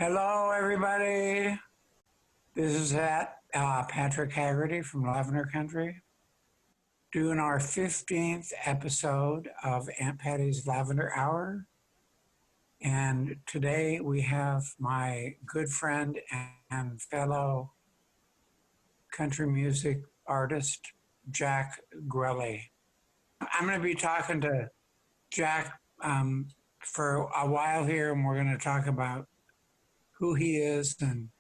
Hello, everybody. This is Patrick Haggerty from Lavender Country, doing our 15th episode of Aunt Patty's Lavender Hour. And today we have my good friend and fellow country music artist, Jack Grelle. I'm going to be talking to Jack for a while here, and we're going to talk about who he is and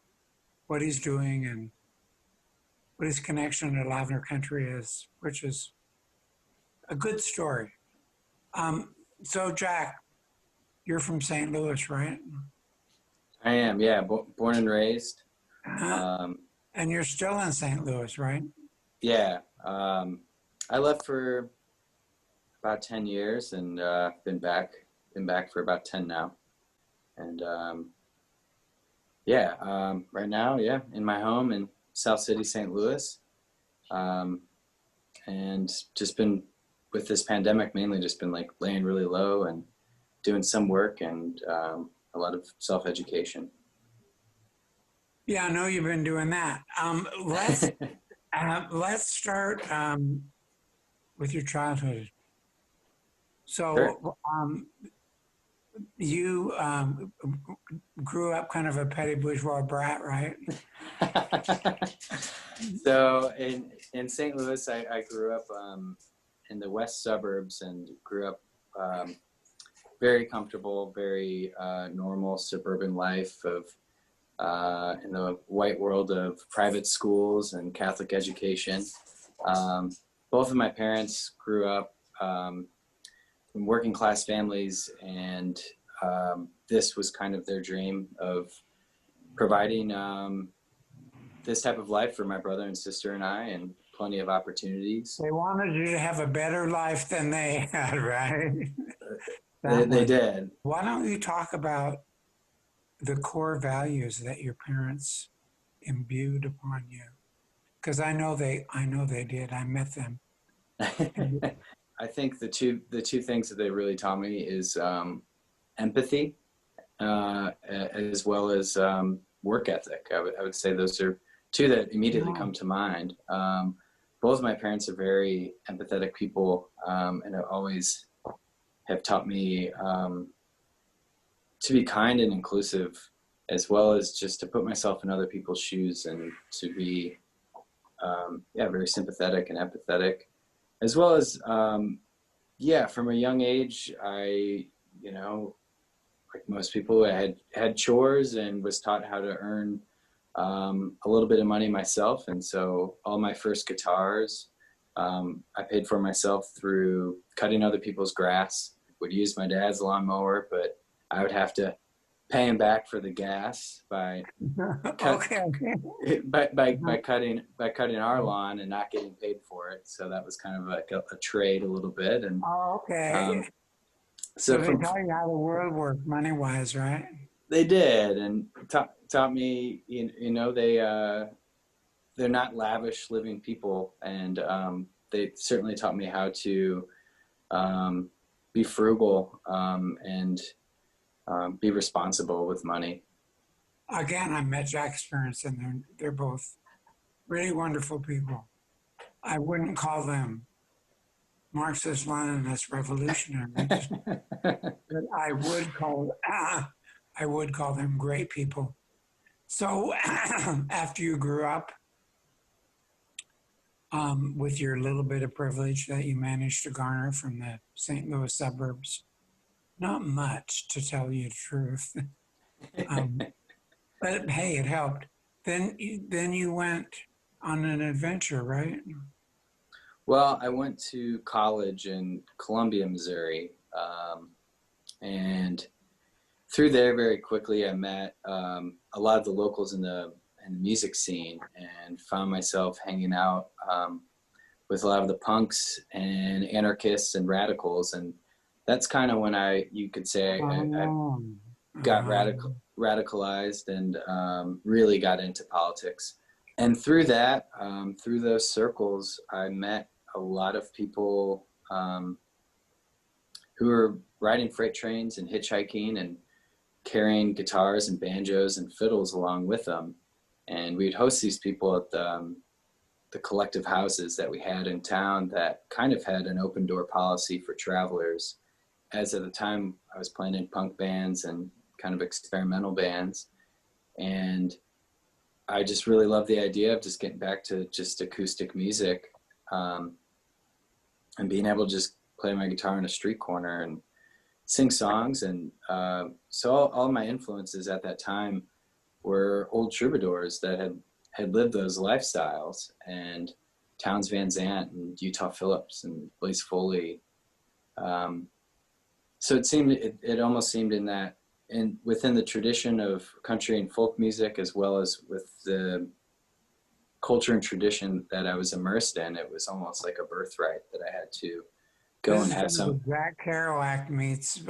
what he's doing and what his connection to Lavender Country is, which is a good story. So, Jack, you're from St. Louis, right? I am, yeah, born and raised. And you're still in St. Louis, right? Yeah, I left for about 10 years and been back for about 10 now. And right now, yeah, in my home in South City, St. Louis. And just been with this pandemic, mainly just been like laying really low and doing some work and a lot of self-education. Yeah, I know you've been doing that. Let's start with your childhood. Sure. So, you grew up kind of a petty bourgeois brat, right? So in St. Louis, I grew up in the west suburbs and grew up very comfortable, very normal suburban life of in the white world of private schools and Catholic education. Both of my parents grew up in working class families, and this was kind of their dream of providing this type of life for my brother and sister and I, and plenty of opportunities. They wanted you to have a better life than they had, right? They did. Why don't you talk about the core values that your parents imbued upon you? Because I know they did. I met them. I think the two things that they really taught me is empathy, as well as work ethic. I would say those are two that immediately come to mind. Both of my parents are very empathetic people, and always have taught me to be kind and inclusive, as well as just to put myself in other people's shoes and to be very sympathetic and empathetic, as well as from a young age, I, like most people, I had chores and was taught how to earn a little bit of money myself. And so all my first guitars, I paid for myself through cutting other people's grass. Would use my dad's lawnmower, but I would have to pay him back for the gas by by cutting our lawn and not getting paid for it. So that was kind of like a trade a little bit. And so they taught you how the world worked money wise, right? They did, and taught me. They're not lavish living people, and they certainly taught me how to be frugal and be responsible with money. Again, I met Jack's parents, and they're both really wonderful people. I wouldn't call them Marxist, Leninist, revolutionaries, but I would call them great people. So, after you grew up, with your little bit of privilege that you managed to garner from the St. Louis suburbs, not much, to tell you the truth. But hey, it helped. Then you went on an adventure, right? Well, I went to college in Columbia, Missouri, and through there very quickly I met a lot of the locals in the music scene, and found myself hanging out with a lot of the punks and anarchists and radicals, and that's kind of when I got radicalized and really got into politics. And through that, through those circles, I met a lot of people who were riding freight trains and hitchhiking and carrying guitars and banjos and fiddles along with them. And we'd host these people at the collective houses that we had in town that kind of had an open door policy for travelers. As at the time I was playing in punk bands and kind of experimental bands. And I just really loved the idea of just getting back to just acoustic music, and being able to just play my guitar in a street corner and sing songs. And so all my influences at that time were old troubadours that had lived those lifestyles, and Townes Van Zandt and Utah Phillips and Blaze Foley. So it almost seemed in that, and within the tradition of country and folk music, as well as with the culture and tradition that I was immersed in, it was almost like a birthright that I had to go and have some. Jack Kerouac meets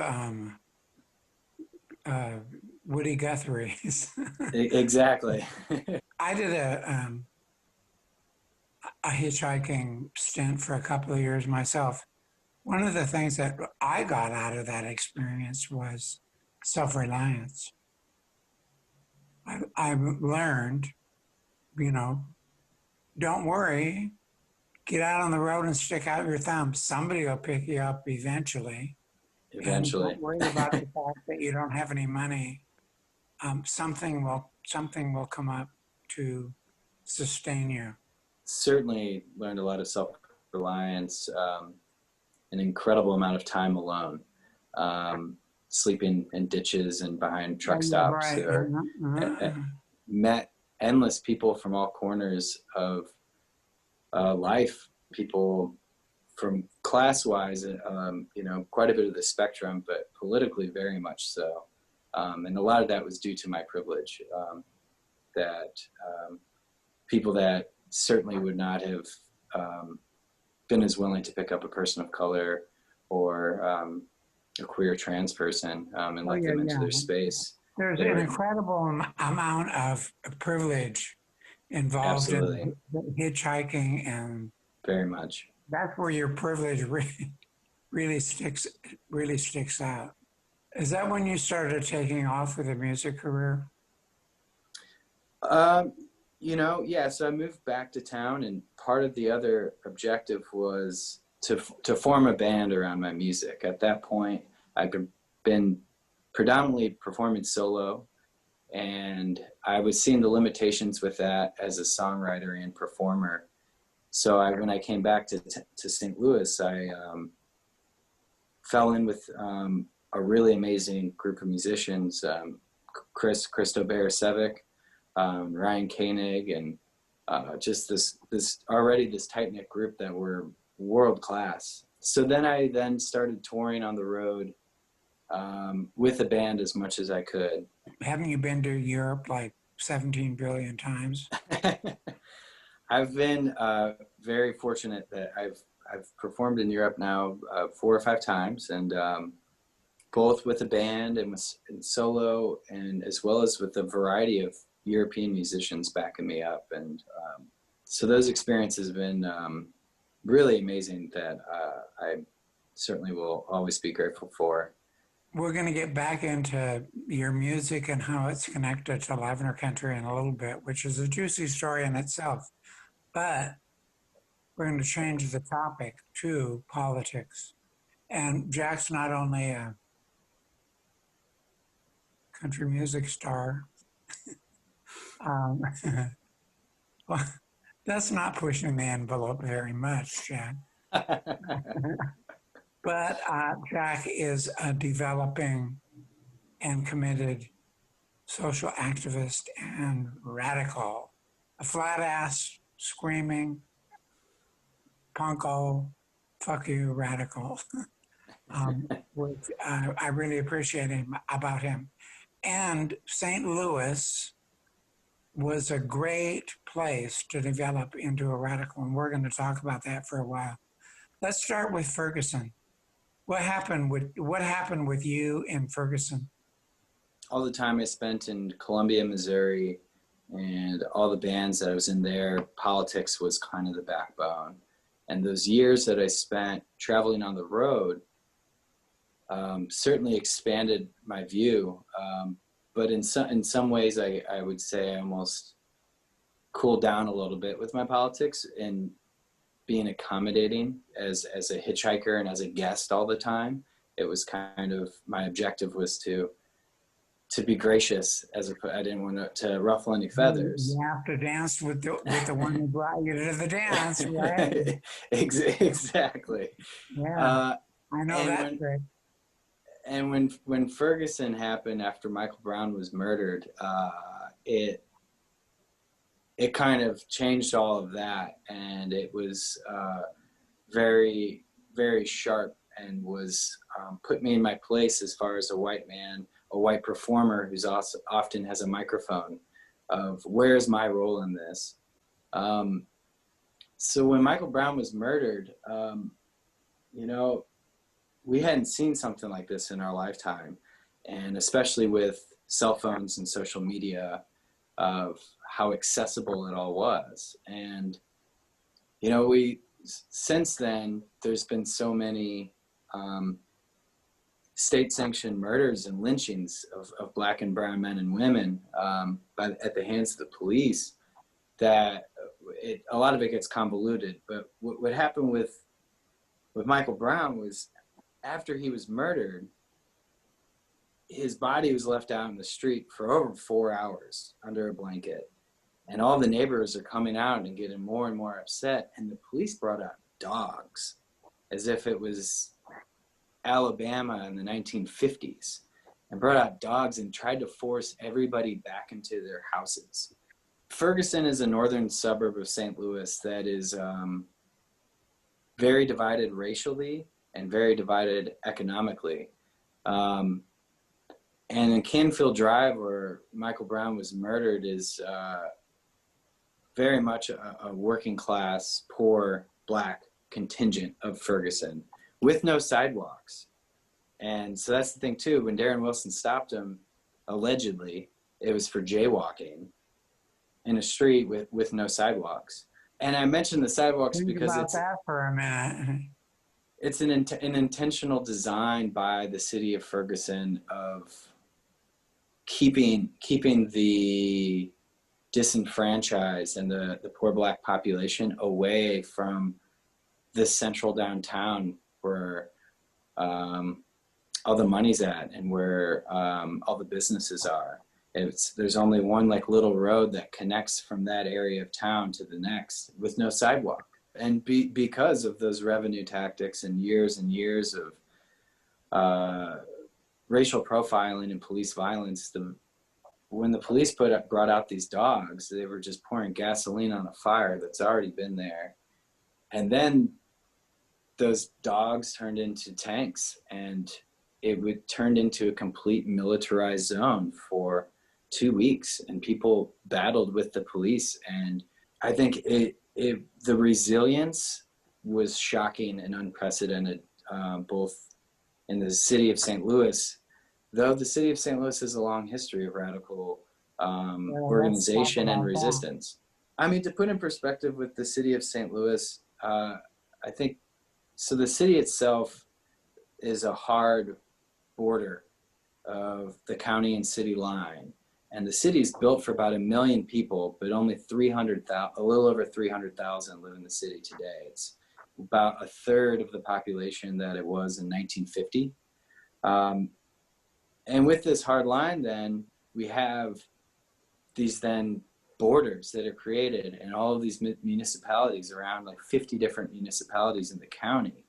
Woody Guthrie's. Exactly. I did a hitchhiking stint for a couple of years myself. One of the things that I got out of that experience was self-reliance. I learned, don't worry, get out on the road and stick out your thumb. Somebody will pick you up eventually. Eventually. And don't worry about the fact that you don't have any money. Something will come up to sustain you. Certainly learned a lot of self-reliance, an incredible amount of time alone, sleeping in ditches and behind truck stops. Right. Or met endless people from all corners of life, people from class-wise, quite a bit of the spectrum, but politically very much so. And a lot of that was due to my privilege, that people that certainly would not have been as willing to pick up a person of color or a queer trans person and let them into their space. There's an incredible amount of privilege involved in hitchhiking, and very much. That's where your privilege really sticks out. Is that when you started taking off with a music career? Yeah, so I moved back to town, and part of the other objective was to form a band around my music. At that point, I'd been predominantly performing solo, and I was seeing the limitations with that as a songwriter and performer. So when I came back to St. Louis, I fell in with a really amazing group of musicians, Christo Barasevic, Ryan Koenig, and just this tight-knit group that were world class. So then I started touring on the road with a band as much as I could. Haven't you been to Europe like 17 billion times? I've been very fortunate that I've performed in Europe now 4 or 5 times, and both with a band and solo, and as well as with a variety of European musicians backing me up. And so those experiences have been really amazing that I certainly will always be grateful for. We're going to get back into your music and how it's connected to Lavender Country in a little bit, which is a juicy story in itself. But we're going to change the topic to politics. And Jack's not only a country music star. Well, that's not pushing the envelope very much, Jack. But Jack is a developing and committed social activist and radical, a flat ass, screaming, punko, fuck you, radical. I really appreciate about him. And St. Louis was a great place to develop into a radical, and we're going to talk about that for a while. Let's start with Ferguson. What happened with you in Ferguson? All the time I spent in Columbia, Missouri, and all the bands that I was in there, politics was kind of the backbone. And those years that I spent traveling on the road, certainly expanded my view. But in some ways, I would say I almost cooled down a little bit with my politics and being accommodating as a hitchhiker and as a guest all the time. It was kind of, my objective was to be gracious, I didn't want to ruffle any feathers. You have to dance with the one who brought you to the dance, right? Exactly. Yeah, I know that trick. And when Ferguson happened after Michael Brown was murdered, it kind of changed all of that, and it was very, very sharp, and was put me in my place as far as a white man, a white performer who's also often has a microphone, of where's my role in this. So when Michael Brown was murdered, you know, we hadn't seen something like this in our lifetime, and especially with cell phones and social media, of how accessible it all was. And, you know, since then, there's been so many state-sanctioned murders and lynchings of Black and brown men and women at the hands of the police, that a lot of it gets convoluted. But what happened with Michael Brown was, after he was murdered, his body was left out in the street for over 4 hours under a blanket. And all the neighbors are coming out and getting more and more upset. And the police brought out dogs as if it was Alabama in the 1950s, and brought out dogs and tried to force everybody back into their houses. Ferguson is a northern suburb of St. Louis that is very divided racially and very divided economically. And in Canfield Drive, where Michael Brown was murdered, is very much a working class, poor Black contingent of Ferguson, with no sidewalks. And so that's the thing too, when Darren Wilson stopped him, allegedly, it was for jaywalking in a street with no sidewalks. And I mentioned the sidewalks because it's that for a minute. It's an intentional design by the city of Ferguson of keeping the disenfranchised and the poor Black population away from the central downtown, where all the money's at and where all the businesses are. There's only one like little road that connects from that area of town to the next, with no sidewalk. And because of those revenue tactics and years of racial profiling and police violence, when the police brought out these dogs, they were just pouring gasoline on a fire that's already been there. And then those dogs turned into tanks, and it turned into a complete militarized zone for 2 weeks, and people battled with the police. And I think the resilience was shocking and unprecedented, both in the city of St. Louis, though the city of St. Louis has a long history of radical organization and resistance. I mean, to put in perspective with the city of St. Louis, I think, so the city itself is a hard border of the county and city line. And the city is built for about 1 million people, but only a little over 300,000 live in the city today. It's about a third of the population that it was in 1950. And with this hard line, then we have these then borders that are created, and all of these municipalities, around like 50 different municipalities in the county,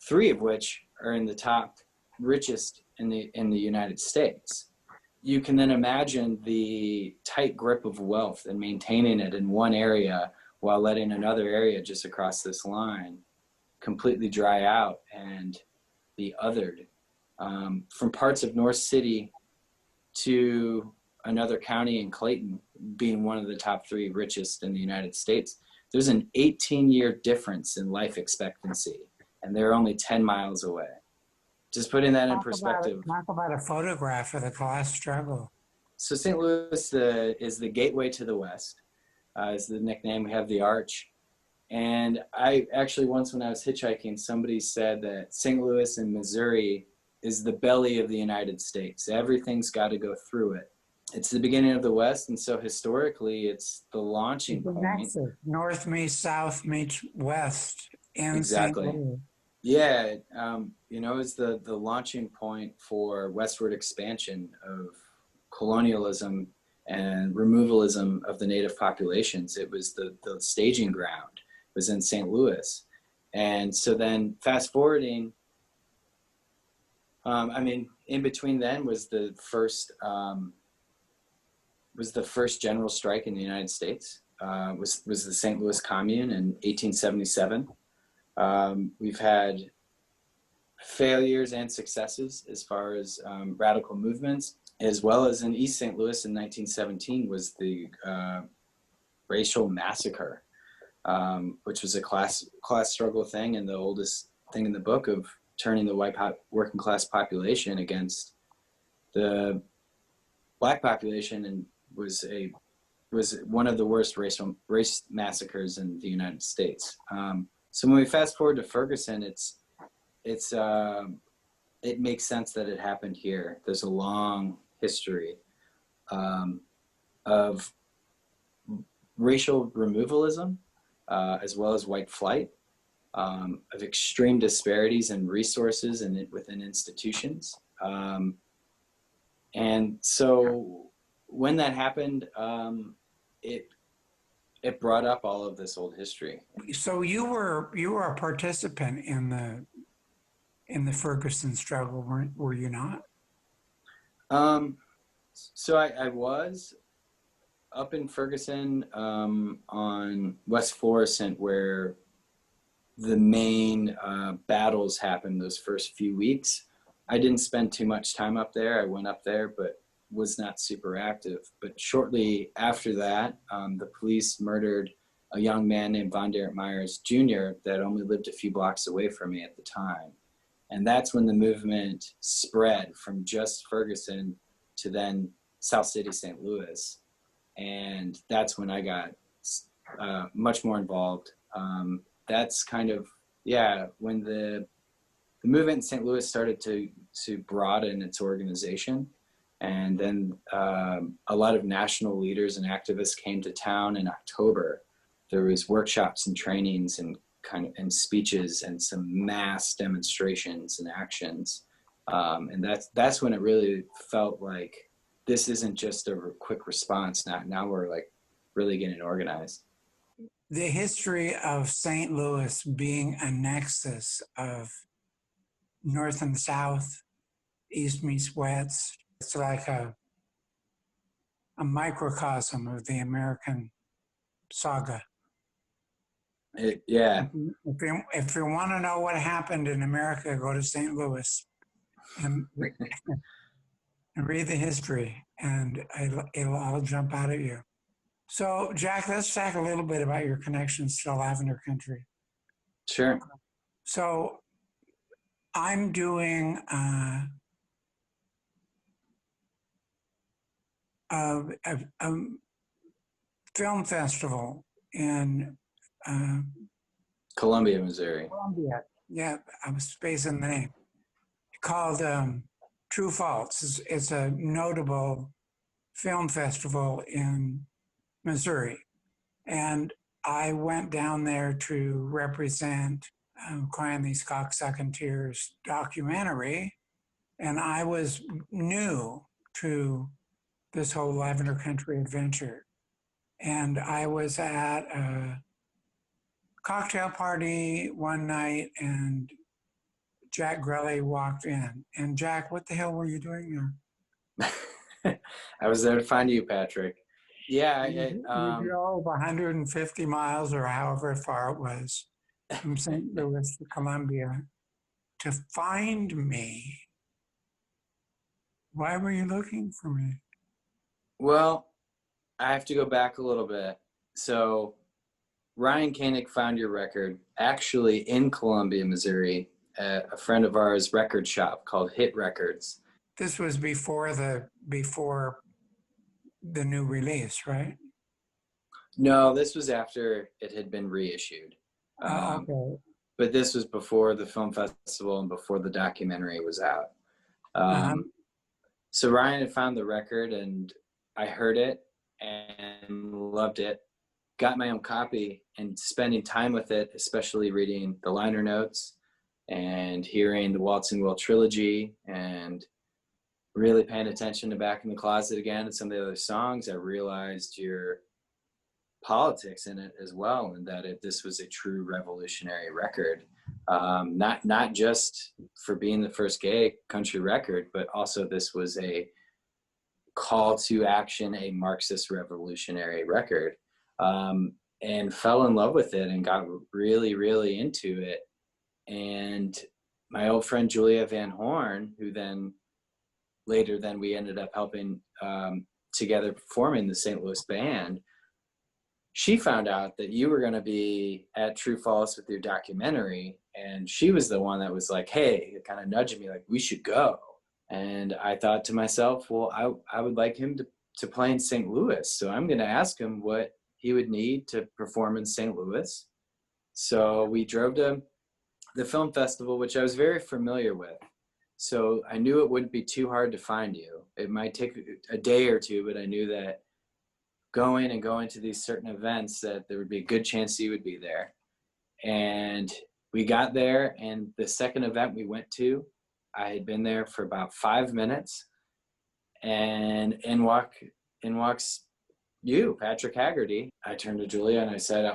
3 of which are in the top richest in the United States. You can then imagine the tight grip of wealth and maintaining it in one area while letting another area just across this line completely dry out and be othered. From parts of North City to another county in Clayton, being one of the top 3 richest in the United States, there's an 18-year difference in life expectancy, and they're only 10 miles away. Just putting that in perspective. Talk about a photograph of the class struggle. So St. Louis is the gateway to the West, is the nickname. We have the arch. And I actually, once when I was hitchhiking, somebody said that St. Louis and Missouri is the belly of the United States. Everything's got to go through it. It's the beginning of the West, and so historically, it's the launching The point. nexus. North meets south meets west in St. Exactly. Louis. Yeah, it's the launching point for westward expansion of colonialism and removalism of the native populations. It was the staging ground, was in St. Louis. And so then fast forwarding, in between then was the first general strike in the United States. Was the St. Louis Commune in 1877. We've had failures and successes as far as radical movements, as well as in East St. Louis in 1917 was the racial massacre, which was a class struggle thing, and the oldest thing in the book of turning the white working class population against the black population, and was one of the worst race massacres in the United States. So when we fast forward to Ferguson, it makes sense that it happened here. There's a long history of racial removalism, as well as white flight, of extreme disparities in resources and within institutions. And so when that happened, it brought up all of this old history. So you were a participant in the Ferguson struggle, were you not? So I was up in Ferguson, on West Florissant, where the main battles happened those first few weeks. I didn't spend too much time up there. I went up there, but was not super active. But shortly after that, the police murdered a young man named Von Derek Myers Jr. that only lived a few blocks away from me at the time. And that's when the movement spread from just Ferguson to then South City, St. Louis. And that's when I got much more involved. That's kind of, when the movement in St. Louis started to broaden its organization. And then a lot of national leaders and activists came to town in October. There was workshops and trainings and speeches and some mass demonstrations and actions. And that's when it really felt like this isn't just a quick response. Now we're like really getting organized. The history of St. Louis being a nexus of North and South, East meets West, it's like a microcosm of the American saga. Yeah. If you want to know what happened in America, go to St. Louis and read the history, and it'll all jump out at you. So, Jack, let's talk a little bit about your connections to Lavender Country. Sure. So, I'm doing a film festival in Columbia, Missouri. Columbia. Yeah, I was spacing the name. Called True Faults. It's a notable film festival in Missouri. And I went down there to represent Crying These Cocksucking Tears documentary. And I was new to this whole Lavender Country adventure. And I was at a cocktail party one night, and Jack Grelle walked in. And Jack, what the hell were you doing there? I was there to find you, Patrick. Yeah. You drove 150 miles or however far it was from St. Louis to Columbia to find me. Why were you looking for me? Well, I have to go back a little bit. So Ryan Koenig found your record actually in Columbia, Missouri, at a friend of ours' record shop called Hit Records. This was before the new release, right? No, this was after it had been reissued. Okay. But this was before the film festival and before the documentary was out. Uh-huh. So Ryan had found the record, and I heard it and loved it. Got my own copy, and spending time with it, especially reading the liner notes and hearing the Waltzing Well trilogy and really paying attention to Back in the Closet again and some of the other songs, I realized your politics in it as well, and that this was a true revolutionary record. Not just for being the first gay country record, but also this was a call to action, a Marxist revolutionary record. And fell in love with it and got really, really into it. And my old friend Julia Van Horn, who then later we ended up helping together performing the St. Louis band, she found out that you were going to be at True False with your documentary, and she was the one that was like, hey, kind of nudging me like, we should go. And I thought to myself, well, I would like him to play in St. Louis, so I'm going to ask him what he would need to perform in St. Louis. So we drove to the film festival, which I was very familiar with. So I knew it wouldn't be too hard to find you. It might take a day or two, but I knew that going to these certain events, that there would be a good chance you would be there. And we got there, and the second event we went to, I had been there for about 5 minutes, and in walks you, Patrick Haggerty. I turned to Julia and I said,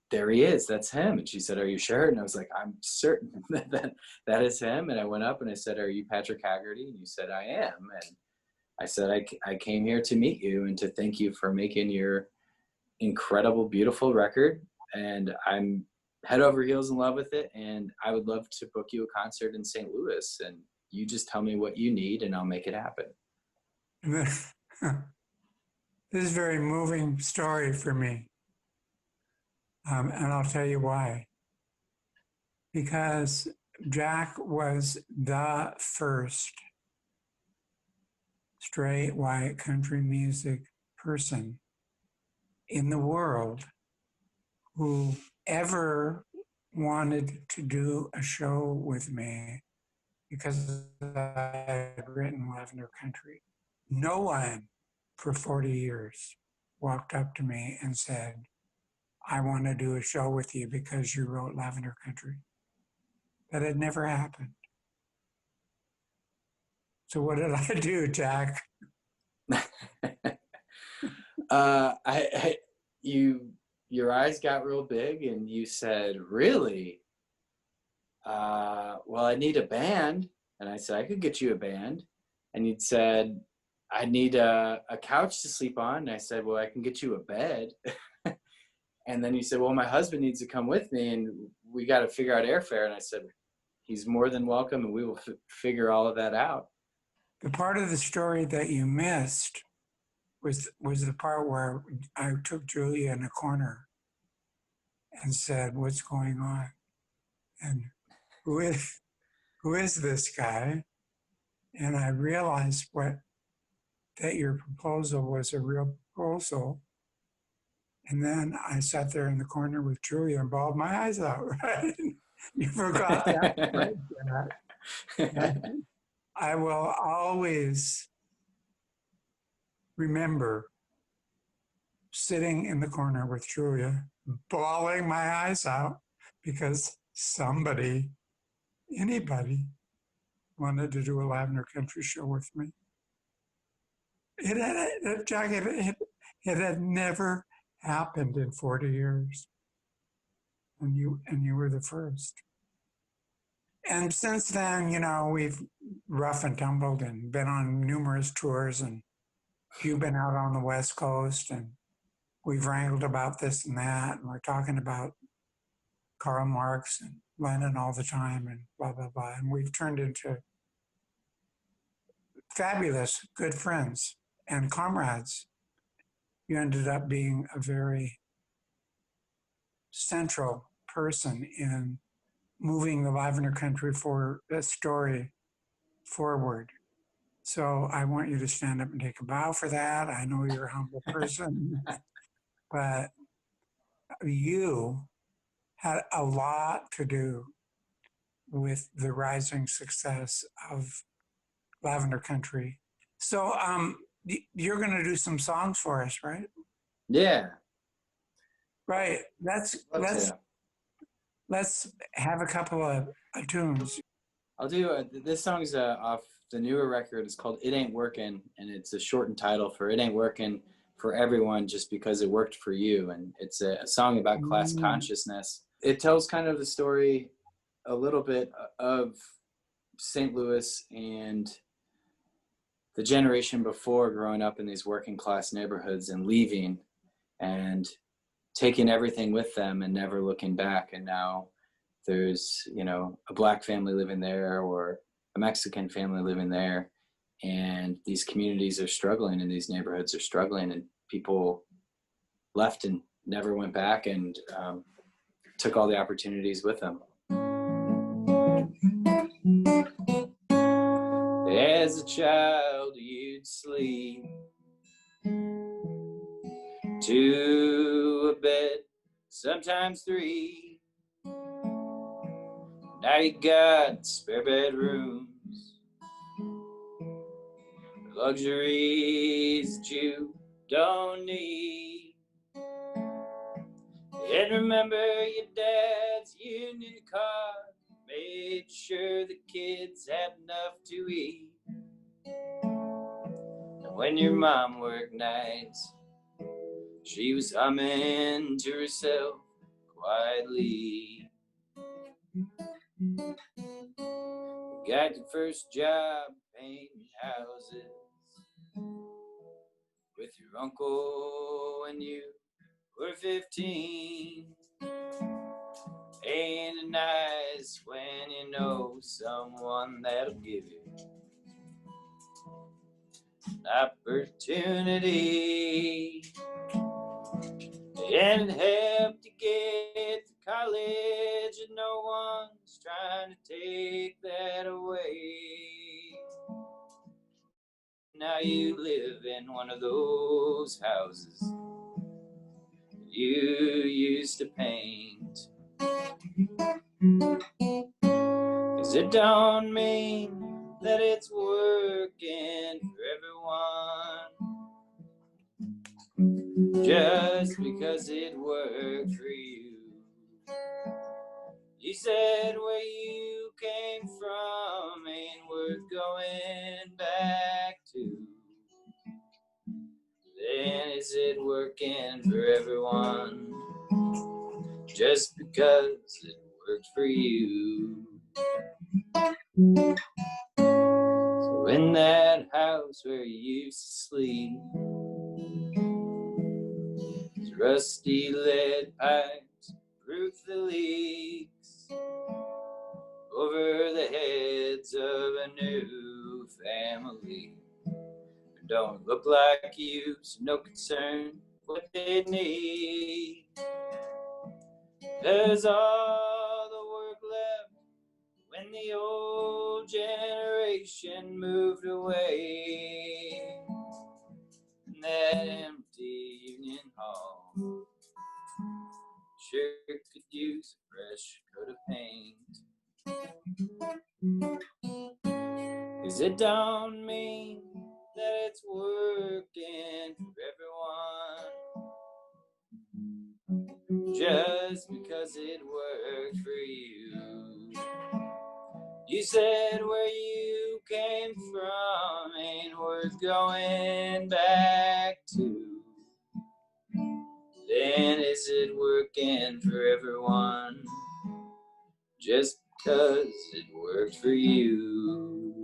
there he is, that's him. And she said, are you sure? And I was like, I'm certain that is him. And I went up and I said, are you Patrick Haggerty? And you said, I am. And I said, I came here to meet you and to thank you for making your incredible, beautiful record. And I'm head over heels in love with it. And I would love to book you a concert in St. Louis. And you just tell me what you need and I'll make it happen. This is a very moving story for me. And I'll tell you why. Because Jack was the first straight white country music person in the world who ever wanted to do a show with me because I had written Lavender Country. No one for 40 years walked up to me and said, I want to do a show with you because you wrote Lavender Country. That had never happened. So what did I do, Jack? Your eyes got real big and you said, really? Well, I need a band. And I said, I could get you a band. And you'd said, I need a couch to sleep on. And I said, well, I can get you a bed. And then you said, well, my husband needs to come with me and we got to figure out airfare. And I said, he's more than welcome and we will figure all of that out. The part of the story that you missed was the part where I took Julia in a corner and said, what's going on? And who is this guy? And I realized that your proposal was a real proposal. And then I sat there in the corner with Julia and bawled my eyes out, right? You forgot that. Right? I will always remember sitting in the corner with Julia, bawling my eyes out because anybody wanted to do a Lavender Country show with me. Jack, it had never happened in 40 years. And you were the first. And since then, we've rough and tumbled and been on numerous tours, and you've been out on the West Coast, and we've wrangled about this and that, and we're talking about Karl Marx and Lenin all the time and blah, blah, blah. And we've turned into fabulous good friends and comrades. You ended up being a very central person in moving the Lavender Country for a story forward. So I want you to stand up and take a bow for that. I know you're a humble person, but you had a lot to do with the rising success of Lavender Country. So you're going to do some songs for us, right? Yeah. Right. Love to. Let's have a couple of tunes. I'll do this song's off the newer record. It's called "It Ain't Working," and it's a shortened title for "It Ain't Working for Everyone Just Because It Worked for You." And it's a song about class consciousness. It tells kind of the story a little bit of St. Louis and the generation before, growing up in these working class neighborhoods and leaving and taking everything with them and never looking back. And now there's, you know, a Black family living there or a Mexican family living there. And these communities are struggling and these neighborhoods are struggling, and people left and never went back and took all the opportunities with them. As a child, you'd sleep 2 a bed, sometimes 3. Now you got spare bedrooms, luxuries that you don't need. And remember your dad's union card made sure the kids had enough to eat. And when your mom worked nights, she was humming to herself quietly. You got your first job painting houses with your uncle when you were 15. Ain't it nice when you know someone that'll give you an opportunity? And it helped you get to college, and no one's trying to take that away. Now you live in one of those houses you used to paint. 'Cause it don't mean that it's working for everyone just because it worked for you. You said where you came from ain't worth going back to. Then is it working for everyone just because it worked for you? So in that house where you used to sleep, these rusty lead pipes roof the leaks over the heads of a new family. Don't look like you, so no concern what they need. There's all the work left when the old generation moved away. And that empty union hall sure could use a fresh coat of paint. 'Cause it don't mean that it's working for everyone just because it worked for you. You said where you came from ain't worth going back to. Then is it working for everyone just because it worked for you?